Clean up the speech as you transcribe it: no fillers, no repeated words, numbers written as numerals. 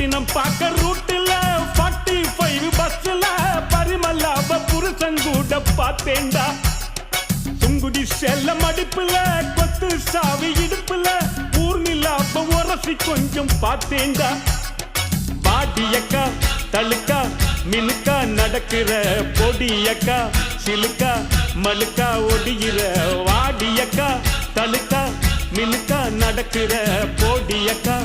பட்டினம் பாக்க ரூட்டுல 45 பஸ்ல பரிமல்லாப புருஷங்கூட பார்த்தேன்டா. சுங்குடி செல்ல மடிப்புல கொத்து சாவி இடுப்புல ஊர்நிலாப உரசி கொஞ்சம் பார்த்தேன்டா. பாடியக்கா தழுக்கா மினுக்கா நடக்கிற பொடியக்கா சிலுக்கா மழுக்கா ஒடிகிற வாடியக்கா தழுக்கா மினுக்கா நடக்கிற பொடியக்கா